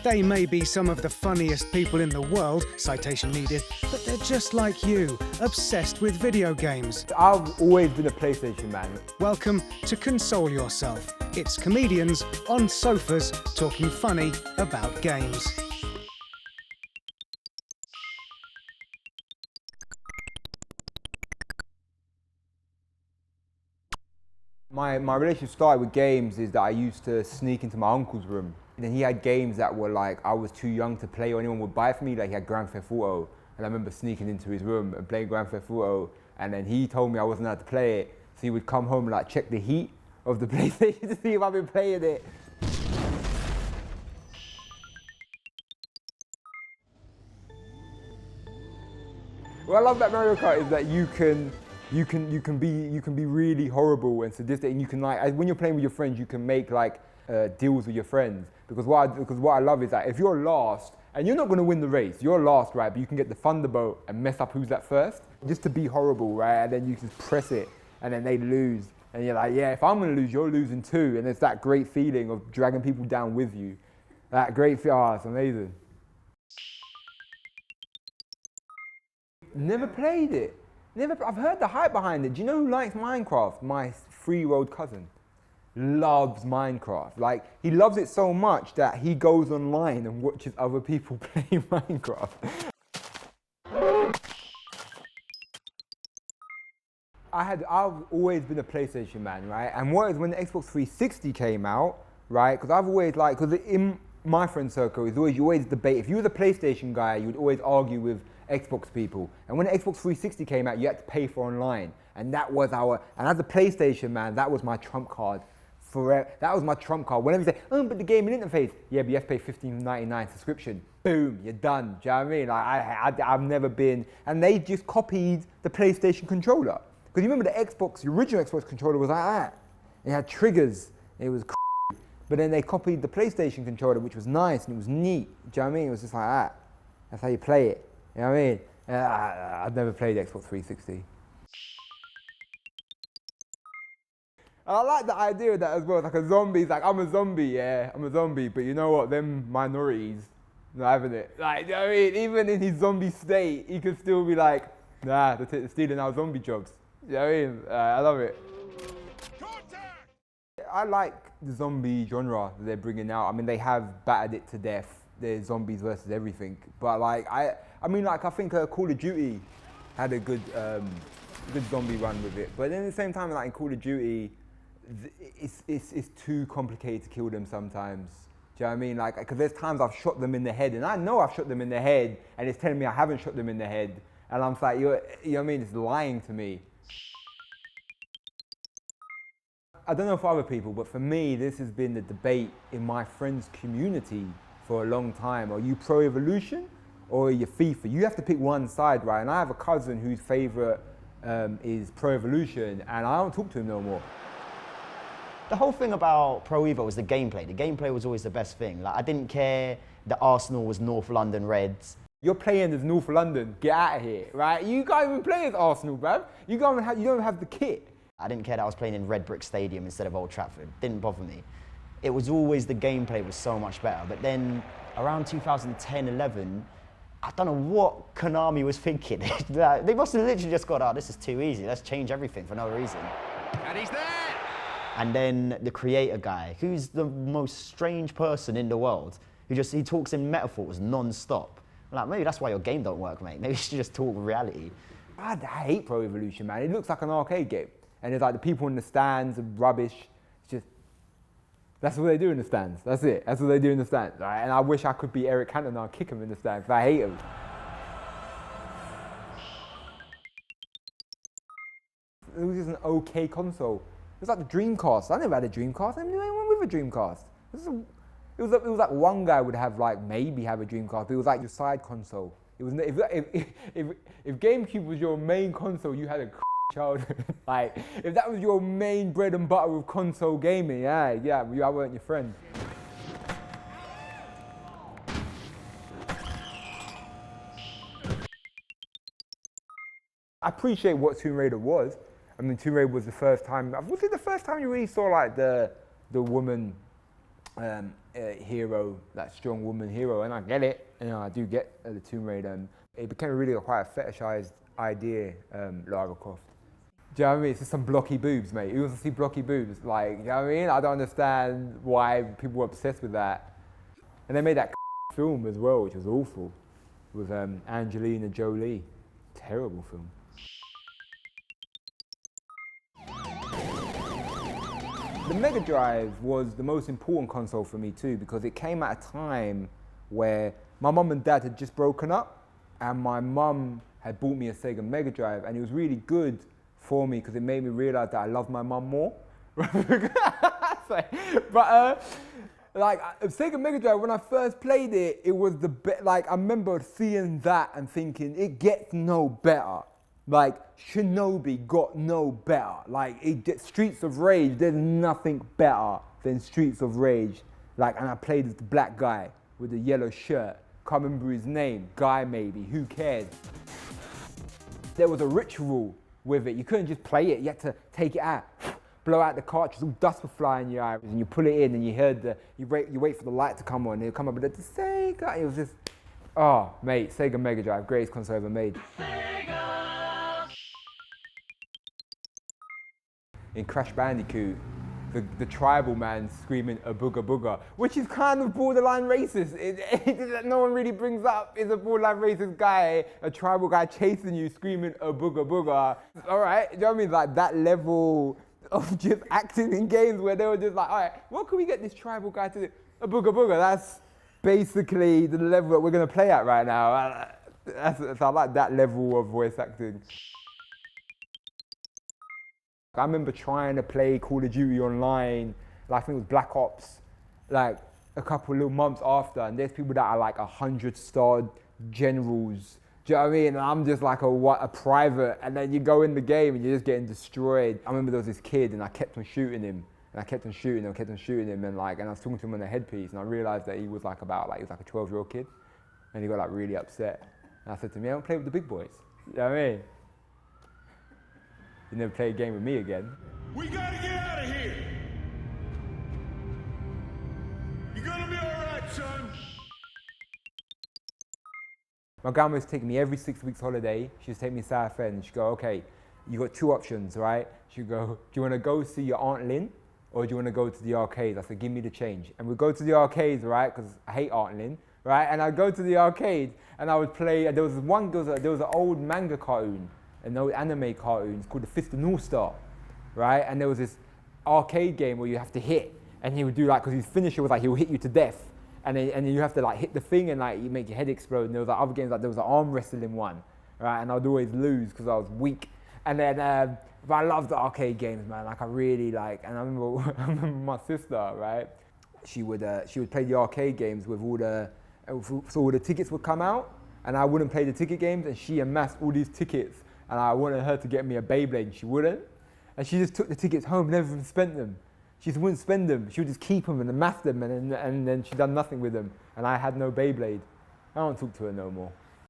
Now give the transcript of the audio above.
They may be some of the funniest people in the world, citation needed, but they're just like you, obsessed with video games. I've always been a PlayStation man. Welcome to Console Yourself. It's comedians on sofas talking funny about games. My relationship started with games is that I used to sneak into my uncle's room. And then he had games that were like, I was too young to play or anyone would buy for me. Like he had Grand Theft Auto. And I remember sneaking into his room and playing Grand Theft Auto. And then he told me I wasn't allowed to play it. So he would come home and like check the heat of the PlayStation to see if I've been playing it. What I love about Mario Kart is that you can be really horrible and sadistic, and you can like when you're playing with your friends, you can make like deals with your friends. Because what I love is that if you're last and you're not going to win the race, you're last, right? But you can get the Thunderbolt and mess up who's at first, just to be horrible, right? And then you just press it, and then they lose, and you're like, yeah, if I'm going to lose, you're losing too. And it's that great feeling of dragging people down with you. That great feeling, oh, it's amazing. Never played it. I've heard the hype behind it. Do you know who likes Minecraft? My 3-year-old cousin loves Minecraft. Like, he loves it so much that he goes online and watches other people play Minecraft. I've always been a PlayStation man, right? And when the Xbox 360 came out, right? Because I've always because in my friend circle, you always debate. If you were the PlayStation guy, you would always argue with Xbox people. And when the Xbox 360 came out, you had to pay for online. And that was and as a PlayStation man, that was my trump card forever. That was my trump card. Whenever you say, oh, but the gaming interface, yeah, but you have to pay $15.99 subscription. Boom, you're done. Do you know what I mean? Like, I've never been, and they just copied the PlayStation controller. Because you remember the original Xbox controller was like that. It had triggers, it was but then they copied the PlayStation controller, which was nice and it was neat. Do you know what I mean? It was just like that. That's how you play it. You know what I mean? I've never played Xbox 360. And I like the idea of that as well. It's like a zombie. It's like, I'm a zombie, yeah, I'm a zombie. But you know what? Them minorities, not having it. Like, you know what I mean? Even in his zombie state, he could still be like, nah, they're stealing our zombie jobs. You know what I mean? I love it. I like the zombie genre that they're bringing out. I mean, they have battered it to death. There's zombies versus everything. But like, I think Call of Duty had a good zombie run with it. But then at the same time, like in Call of Duty, it's too complicated to kill them sometimes. Do you know what I mean? Like, because there's times I've shot them in the head, and I know I've shot them in the head, and it's telling me I haven't shot them in the head, and I'm like, you know what I mean? It's lying to me. I don't know for other people, but for me, this has been the debate in my friends' community for a long time. Are you pro-evolution or are you FIFA? You have to pick one side, right? And I have a cousin whose favorite is pro-evolution, and I don't talk to him no more. The whole thing about Pro Evo was the gameplay. The gameplay was always the best thing. Like, I didn't care that Arsenal was North London Reds. You're playing as North London, get out of here, right? You can't even play as Arsenal, bruv. You don't have the kit. I didn't care that I was playing in Red Brick Stadium instead of Old Trafford. Didn't bother me. It was always the gameplay was so much better. But then around 2010, 11, I don't know what Konami was thinking. They must have literally just got, oh, this is too easy. Let's change everything for no reason. And he's there! And then the creator guy, who's the most strange person in the world, he talks in metaphors non-stop. I'm like, maybe that's why your game don't work, mate. Maybe you should just talk reality. I hate Pro Evolution, man. It looks like an arcade game. And it's like the people in the stands are rubbish. It's just, that's what they do in the stands. That's it. That's what they do in the stands, right? And I wish I could be Eric Cantona and kick him in the stands, but I hate him. It was just an okay console. It was like the Dreamcast. I never had a Dreamcast. I never knew anyone with a Dreamcast. It was like one guy would have maybe have a Dreamcast, but it was like your side console. It was if GameCube was your main console, you had a childhood. Like, if that was your main bread and butter of console gaming, I weren't your friend. I appreciate what Tomb Raider was. I mean, Tomb Raider was the first time. Was it the first time you really saw like the woman hero, that strong woman hero, and I get it. You know, I do get the Tomb Raider. It became really quite a fetishized idea, Lara Croft. Do you know what I mean? It's just some blocky boobs, mate. Who wants to see blocky boobs? Like, you know what I mean? I don't understand why people were obsessed with that. And they made that film as well, which was awful, with Angelina Jolie. Terrible film. The Mega Drive was the most important console for me too, because it came at a time where my mum and dad had just broken up, and my mum had bought me a Sega Mega Drive, and it was really good for me because it made me realize that I love my mum more. Like Sega Mega Drive, when I first played it, it was the best. Like, I remember seeing that and thinking, it gets no better. Like, Shinobi got no better. Like, Streets of Rage, there's nothing better than Streets of Rage. Like, and I played as the black guy with the yellow shirt. Can't remember his name. Guy maybe, who cares? There was a ritual with it. You couldn't just play it, you had to take it out, blow out the cartridge, all dust would fly in your eyes, and you pull it in and you heard you wait for the light to come on, and it'll come up with the Sega. It was just, oh mate, Sega Mega Drive, greatest console ever made. Sega! In Crash Bandicoot, the tribal man screaming a booga booga, which is kind of borderline racist. That no one really brings up is a borderline racist guy, a tribal guy chasing you screaming a booga booga. All right, you know what I mean? Like that level of just acting in games where they were just like, all right, what can we get this tribal guy to do? A booga booga. That's basically the level that we're gonna play at right now. I like that level of voice acting. I remember trying to play Call of Duty online, like I think it was Black Ops, like a couple little months after, and there's people that are like 100-star generals. Do you know what I mean? And I'm just like a private, and then you go in the game and you're just getting destroyed. I remember there was this kid and I kept on shooting him, and I kept on shooting him, and I was talking to him on the headpiece, and I realized that he was like a 12-year-old kid, and he got like really upset. And I said to him, I don't play with the big boys. You know what I mean? You never play a game with me again. We gotta get out of here. You're gonna be all right, son. My grandma used to take me every 6 weeks holiday. She used to take me to South End. She'd go, okay, you got two options, right? She'd go, do you want to go see your Aunt Lynn, or do you want to go to the arcades? I said, give me the change. And we'd go to the arcades, right? Because I hate Aunt Lynn, right? And I'd go to the arcade and I would play. There was an old manga cartoon, an old anime cartoon. It's called The Fist of North Star, right? And there was this arcade game where you have to hit, and he would do like, because his finisher was like, he'll hit you to death. And then you have to like hit the thing and like you make your head explode. And there was like other games, like there was an arm wrestling one, right? And I'd always lose because I was weak. And then, but I loved the arcade games, man. Like I really like, and I remember my sister, right? She would play the arcade games with so all the tickets would come out, and I wouldn't play the ticket games, and she amassed all these tickets, and I wanted her to get me a Beyblade, and she wouldn't. And she just took the tickets home, never even spent them. She just wouldn't spend them. She would just keep them and amass them, and then she done nothing with them. And I had no Beyblade. I don't talk to her no more.